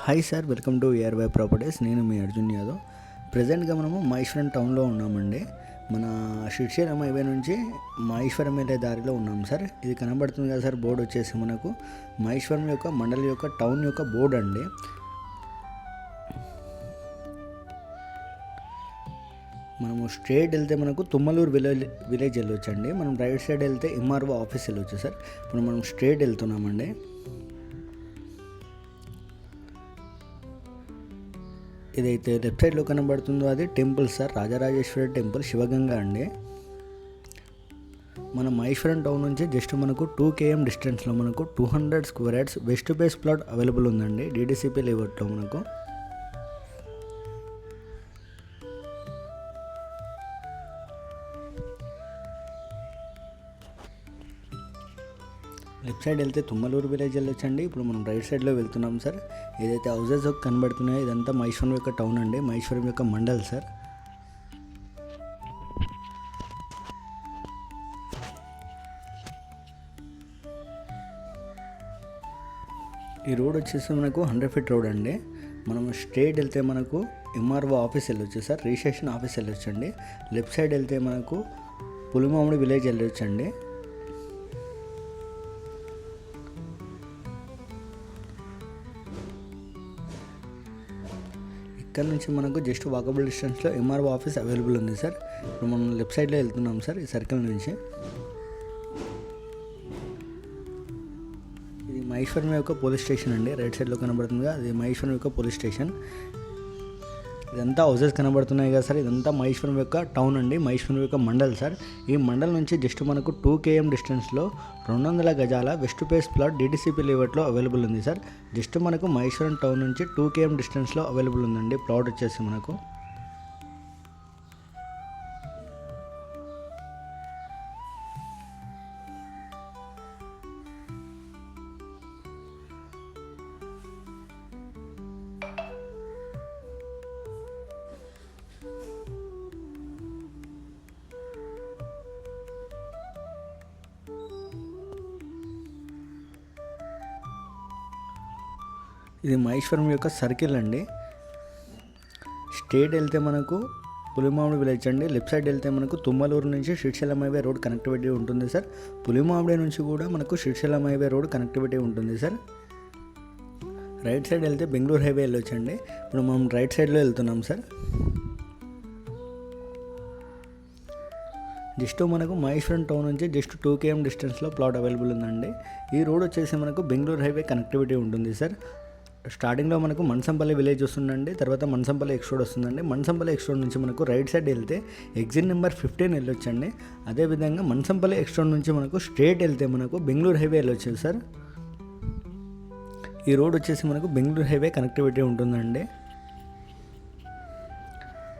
Hi sir, welcome to ARY properties. నేను మీ అర్జున్ యాదవ్. ప్రజెంట్గా మనము మహేశ్వరం టౌన్లో ఉన్నామండి. మన శ్రీశైలం హైవే నుంచి మహేశ్వరం వెళ్ళే దారిలో ఉన్నాం సార్. ఇది కనబడుతుంది కదా సార్, బోర్డు వచ్చేసి మనకు మహేశ్వరం యొక్క మండలి యొక్క టౌన్ యొక్క బోర్డు అండి. మనము స్ట్రేట్ వెళ్తే మనకు తుమ్మలూరు విలేజ్ వెళ్ళొచ్చండి. మనం రైట్ సైడ్ వెళ్తే ఎంఆర్ఓ ఆఫీస్ వెళ్ళొచ్చు సార్. ఇప్పుడు మనం స్ట్రేట్ వెళ్తున్నామండి. ఇదైతే లెఫ్ట్ సైడ్లో కనబడుతుందో అది temple sir, Rajarajeshwari temple, Shivaganga అండి. మన మహేశ్వరం టౌన్ నుంచి జస్ట్ మనకు 2 km డిస్టెన్స్లో మనకు 200 square yards west base plot available ఉందండి డీడీసీపీ లేఅవుట్లో. మనకు లెఫ్ట్ సైడ్ వెళ్తే తుమ్మలూరు విలేజ్ వెళ్ళొచ్చండి. ఇప్పుడు మనం రైట్ సైడ్లో వెళ్తున్నాం సార్. ఏదైతే హౌజెస్ కనబడుతున్నాయో ఇదంతా మహేశ్వరం యొక్క టౌన్ అండి, మహేశ్వరం యొక్క మండల్ సార్. ఈ రోడ్ వచ్చేసి మనకు 100 feet రోడ్ అండి. మనం స్ట్రేట్ వెళ్తే మనకు ఎంఆర్ఓ ఆఫీస్ వెళ్ళొచ్చు సార్, రిజిస్ట్రేషన్ ఆఫీస్ వెళ్ళొచ్చండి. లెఫ్ట్ సైడ్ వెళ్తే మనకు పులిమామిడి విలేజ్ వెళ్ళొచ్చండి. ఇక్కడ నుంచి మనకు జస్ట్ వాకబుల్ డిస్టెన్స్లో ఎంఆర్ఓ ఆఫీస్ అవైలబుల్ ఉంది సార్. ఇప్పుడు మనం లెఫ్ట్ సైడ్లో వెళ్తున్నాం సార్, ఈ సర్కిల్ నుంచి. ఇది మహేశ్వరం యొక్క పోలీస్ స్టేషన్ అండి. రైట్ సైడ్లో కనబడుతుందిగా, అది మహేశ్వరం యొక్క పోలీస్ స్టేషన్. ఇదంతా హౌజెస్ కనబడుతున్నాయి కదా సార్, ఇదంతా మహేశ్వరం యొక్క టౌన్ అండి, మహేశ్వరం యొక్క మండల్ సార్. ఈ మండల్ నుంచి జస్ట్ మనకు 2 km డిస్టెన్స్లో 200 గజాల వెస్ట్ ఫేస్ ప్లాట్ డీడీసీపీ లేఅవుట్లో అవైలబుల్ ఉంది సార్. జస్ట్ మనకు మహేశ్వరం టౌన్ నుంచి 2 km డిస్టెన్స్లో అవైలబుల్ ఉందండి ప్లాట్ వచ్చేసి మనకు. ఇది మహేశ్వరం యొక్క సర్కిల్ అండి. స్ట్రేట్ వెళ్తే మనకు పులిమామిడి విలేజ్ అండి. లెఫ్ట్ సైడ్ వెళ్తే మనకు తుమ్మలూరు నుంచి శ్రీశైలం హైవే రోడ్ కనెక్టివిటీ ఉంటుంది సార్. పులిమామిడి నుంచి కూడా మనకు శ్రీశైలం హైవే రోడ్ కనెక్టివిటీ ఉంటుంది సార్. రైట్ సైడ్ వెళ్తే బెంగళూరు హైవే వెళ్ళొచ్చండి. ఇప్పుడు మనం రైట్ సైడ్లో వెళ్తున్నాం సార్. జస్ట్ మనకు మహేశ్వరం టౌన్ నుంచి జస్ట్ 2 km డిస్టెన్స్లో ప్లాట్ అవైలబుల్ ఉందండి. ఈ రోడ్ వచ్చేసి మనకు బెంగళూరు హైవే కనెక్టివిటీ ఉంటుంది సార్. స్టార్టింగ్లో మనకు మన్సంపల్లి విలేజ్ వస్తుందండి, తర్వాత మన్సంపల్లి ఎక్స్ రోడ్ వస్తుందండి. మన్సంపల్లి ఎక్స్ రోడ్ నుంచి మనకు రైట్ సైడ్ వెళ్తే ఎగ్జిట్ నెంబర్ 15 వెళ్ళొచ్చండి. అదేవిధంగా మన్సంపల్లి ఎక్స్ రోడ్ నుంచి మనకు స్ట్రేట్ వెళ్తే మనకు బెంగళూరు హైవే వెళ్ళొచ్చు సార్. ఈ రోడ్ వచ్చేసి మనకు బెంగళూరు హైవే కనెక్టివిటీ ఉంటుందండి.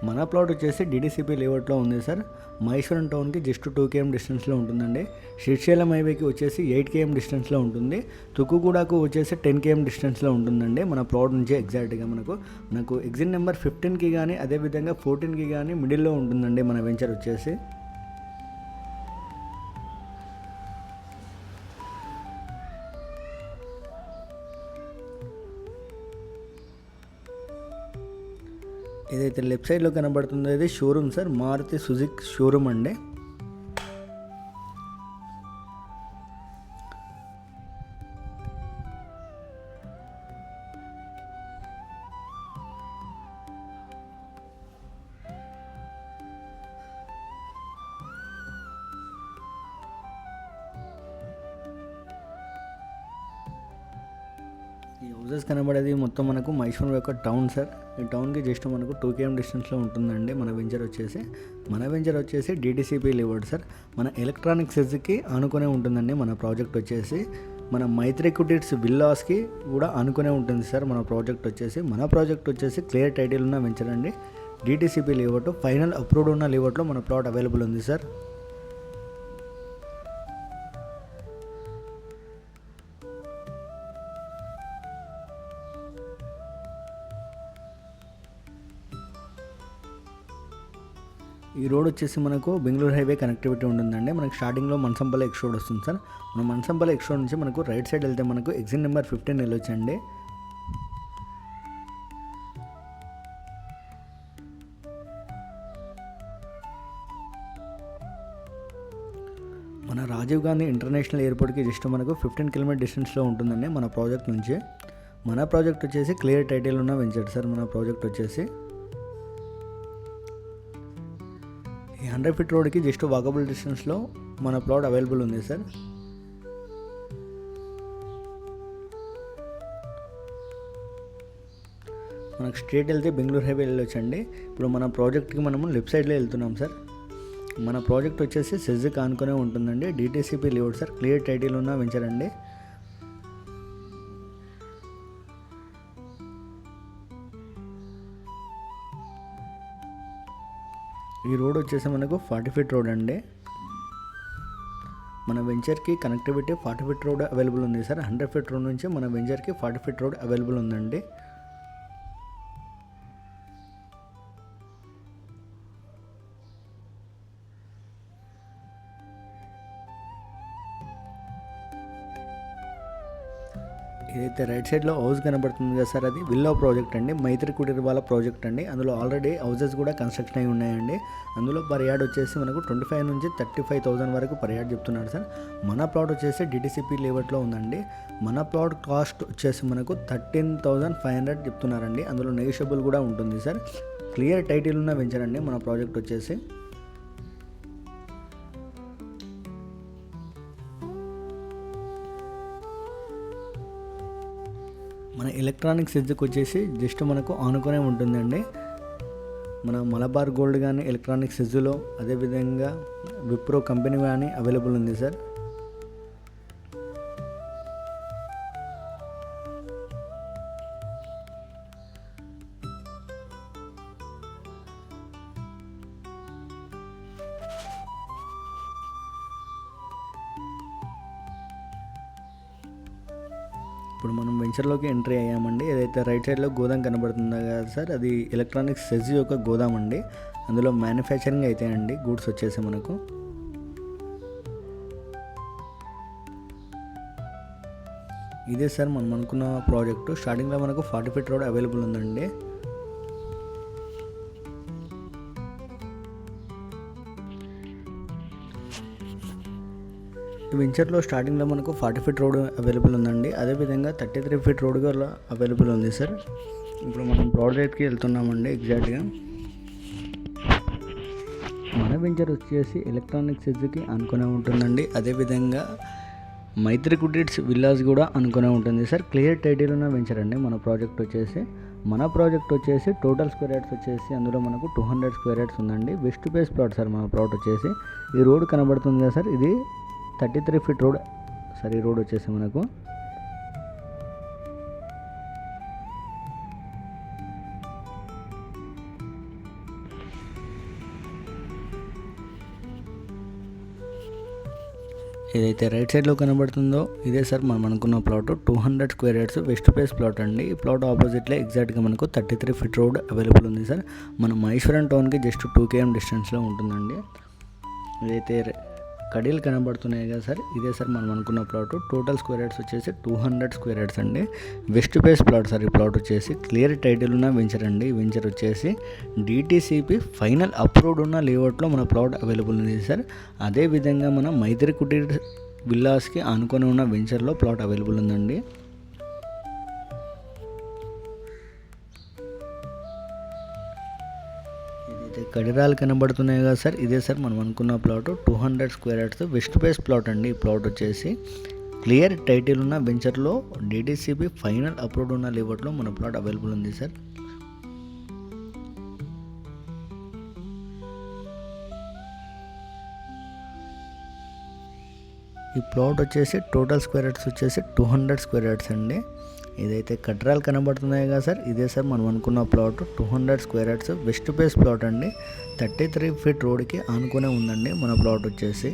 మన ప్లాట్ వచ్చేసి డీడీసీపీ లేఅవుట్లో ఉంది సార్. మహేశ్వరం టౌన్కి జస్ట్ 2 km డిస్టెన్స్లో ఉంటుందండి. శ్రీశైలం హైవేకి వచ్చేసి 8 km డిస్టెన్స్లో ఉంటుంది. తుక్కుగూడకు వచ్చేసి 10 km డిస్టెన్స్లో ఉంటుందండి మన ప్లాట్ నుంచి. ఎగ్జాక్ట్గా మనకు ఎగ్జిట్ నెంబర్ 15కి కానీ అదేవిధంగా 14కి కానీ మిడిల్లో ఉంటుందండి మన వెంచర్ వచ్చేసి. ఏదైతే లెఫ్ట్ సైడ్లో కనబడుతుందో ఇది showroom sir, Maruti Suzuki showroom అండి. ఈ హౌజెస్ కనబడేది మొత్తం మనకు మహేశ్వరం యొక్క టౌన్ సార్. ఈ టౌన్కి జస్ట్ మనకు 2 km డిస్టెన్స్లో ఉంటుందండి మన వెంచర్ వచ్చేసి డీడీసీపీ లేఅవుట్ సార్. మన ఎలక్ట్రానిక్ సెజ్కి ఆనుకునే ఉంటుందండి మన ప్రాజెక్ట్ వచ్చేసి. మన మైత్రి కుటీర్స్ విల్లాస్కి కూడా ఆనుకునే ఉంటుంది సార్ మన ప్రాజెక్ట్ వచ్చేసి క్లియర్ టైటిల్ ఉన్న వెంచర్ అండి. డీటీసీపీ లేఅవుట్ ఫైనల్ అప్రూవ్డ్ ఉన్న లేఅవుట్లో మన ప్లాట్ అవైలబుల్ ఉంది సార్. ఈ రోడ్ వచ్చేసి మనకు బెంగళూరు హైవే కనెక్టివిటీ ఉంటుందండి. మనకు స్టార్టింగ్లో మన్సంపల్లి ఎక్స్ రోడ్ వస్తుంది సార్. మనం మన్సంపల్లి ఎక్స్ రోడ్ నుంచి మనకు రైట్ సైడ్ వెళ్తే మనకు ఎగ్జిట్ నెంబర్ 15 వెళ్ళొచ్చండి. మన రాజీవ్ గాంధీ ఇంటర్నేషనల్ ఎయిర్పోర్ట్కి జస్ట్ మనకు 15 కిలోమీటర్ డిస్టెన్స్లో ఉంటుందండి మన ప్రాజెక్ట్ నుంచి. మన ప్రాజెక్ట్ వచ్చేసి క్లియర్ టైటిల్ ఉన్న వెంచర్ సార్. మన ప్రాజెక్ట్ వచ్చేసి ఈ 100 ఫీట్ రోడ్కి జస్ట్ వాకబుల్ డిస్టెన్స్లో మన ప్లాట్ అవైలబుల్ ఉంది సార్. మనకు స్ట్రేట్ వెళ్తే బెంగళూరు హైవే వెళ్ళొచ్చండి. ఇప్పుడు మన ప్రాజెక్ట్కి మనము లెఫ్ట్ సైడ్లో వెళ్తున్నాం సార్. మన ప్రాజెక్ట్ వచ్చేసి సెజ్కి ఆనుకునే ఉంటుందండి. DTCP layout sir. Clear title ఉన్న వెంచర్ అండి. ఈ రోడ్ వచ్చేసి మనకు 40 ఫీట్ రోడ్ అండి. మన వెంచర్కి కనెక్టివిటీ 40 ఫీట్ రోడ్ అవైలబుల్ ఉంది సార్. 100 ఫీట్ రోడ్ నుంచి మన వెంచర్కి 40 ఫీట్ రోడ్ అవైలబుల్ ఉందండి. ఏదైతే రైట్ సైడ్లో హౌస్ కనబడుతుంది కదా సార్, అది విల్లా ప్రాజెక్ట్ అండి. మైత్రి కుటీర్ వాళ్ళ ప్రాజెక్ట్ అండి. అందులో ఆల్రెడీ హౌసెస్ కూడా కన్స్ట్రక్షన్ అయి ఉన్నాయండి. అందులో పర్ యార్డ్ వచ్చేసి మనకు 25 నుంచి 35,000 వరకు పర్ యార్డ్ చెప్తున్నాడు సార్. మన ప్లాట్ వచ్చేసి డిటిసిపి లేఅవుట్లో ఉందండి. మన ప్లాట్ కాస్ట్ వచ్చేసి మనకు 13,500 చెప్తున్నారండి. అందులో నెగోషియబుల్ కూడా ఉంటుంది సార్. క్లియర్ టైటిల్ ఉన్న వెంచర్ అండి మన ప్రాజెక్ట్ వచ్చేసి. మన ఎలక్ట్రానిక్స్ ఎడ్జ్కి వచ్చేసి జస్ట్ మనకు ఆనుకునే ఉంటుందండి. మన మలబార్ గోల్డ్ కానీ ఎలక్ట్రానిక్స్ ఎడ్జ్లో, అదేవిధంగా విప్రో కంపెనీ కానీ అవైలబుల్ ఉంది సార్. ఇప్పుడు మనం వెంచర్లోకి ఎంట్రీ అయ్యామండి. ఏదైతే రైట్ సైడ్లో గోదాం కనబడుతుందో కదా సార్, అది ఎలక్ట్రానిక్స్ సెజ్ యొక్క గోదాం అండి. అందులో మ్యానుఫ్యాక్చరింగ్ అయితే అండి గూడ్స్ వచ్చేసి మనకు. ఇదే సార్ మనం అనుకున్న ప్రాజెక్టు. స్టార్టింగ్లో మనకు 40 ఫీట్ రోడ్ అవైలబుల్ ఉందండి. ఈ వెంచర్లో స్టార్టింగ్లో మనకు 40 ఫీట్ రోడ్ అవైలబుల్ ఉందండి. అదేవిధంగా 33 ఫీట్ రోడ్ కూడా అవైలబుల్ ఉంది సార్. ఇప్పుడు మనం ప్రాజెక్ట్కి వెళ్తున్నామండి. ఎగ్జాక్ట్గా మన వెంచర్ వచ్చేసి ఎలక్ట్రానిక్స్ ఎడ్జ్కి అనుకునే ఉంటుందండి. అదేవిధంగా మైత్రి కుటీర్స్ విల్లాస్ కూడా అనుకునే ఉంటుంది సార్. క్లియర్ టైటిల్ ఉన్న వెంచర్ అండి మన ప్రాజెక్ట్ వచ్చేసి. మన ప్రాజెక్ట్ వచ్చేసి టోటల్ స్క్వేర్ యార్డ్స్ వచ్చేసి అందులో మనకు 200 స్క్వేర్ యార్డ్స్ ఉందండి. వెస్ట్ ఫేస్ ప్లాట్ సార్ మన ప్లాట్ వచ్చేసి. ఈ రోడ్ కనబడుతుంది కదా సార్, ఇది 33 ఫీట్ రోడ్ సార్. ఈ రోడ్ వచ్చేసి మనకు ఏదైతే రైట్ సైడ్లో కనబడుతుందో ఇదే సార్ మనం అనుకున్న plot. 200 square yards west phase plot అండి. ఈ ప్లాట్ ఆపోజిట్లో ఎగ్జాక్ట్గా మనకు 33 ఫీట్ రోడ్ అవైలబుల్ ఉంది సార్. మన మహేశ్వరం టౌన్కి జస్ట్ 2 km డిస్టెన్స్లో ఉంటుందండి. ఇదైతే కడీలు కనబడుతున్నాయి కదా సార్, ఇదే సార్ మనం అనుకున్న ప్లాట్. టోటల్ స్క్వేర్ యార్డ్స్ వచ్చేసి 200 స్క్వేర్ యార్డ్స్ అండి. West phase plot sir. ఈ ప్లాట్ వచ్చేసి క్లియర్ టైటిల్ ఉన్న వెంచర్ అండి. ఈ వెంచర్ వచ్చేసి డిటిసిపి ఫైనల్ అప్రూవ్డ్ ఉన్న లేఅవుట్లో మన ప్లాట్ అవైలబుల్ ఉంది సార్. అదేవిధంగా మన మైత్రి కుటీర్ విల్లాస్కి ఆనుకొని ఉన్న వెంచర్లో ప్లాట్ అవైలబుల్ ఉందండి. కడిరాలు కనబడుతున్నాయి కదా సార్, ఇదే సార్ మనం అనుకున్న plot. 200 square yards west phase plot అండి. ఈ ప్లాట్ వచ్చేసి క్లియర్ టైటిల్ ఉన్న వెంచర్లో డిటిసిపి ఫైనల్ అప్రూవ్డ్ ఉన్న లేఅవుట్లో మన ప్లాట్ అవైలబుల్ ఉంది సార్. ఈ ప్లాట్ వచ్చేసి టోటల్ స్క్వేర్ యార్డ్స్ వచ్చేసి 200 స్క్వేర్ యార్డ్స్ అండి. ఏదైతే కట్టడాలు కనబడుతున్నాయి కదా సార్, ఇదే సార్ మనం అనుకున్న plot. 200 square yards west phase plot అండి. 33 ఫీట్ రోడ్కి ఆనుకునే ఉందండి మన ప్లాట్ వచ్చేసి.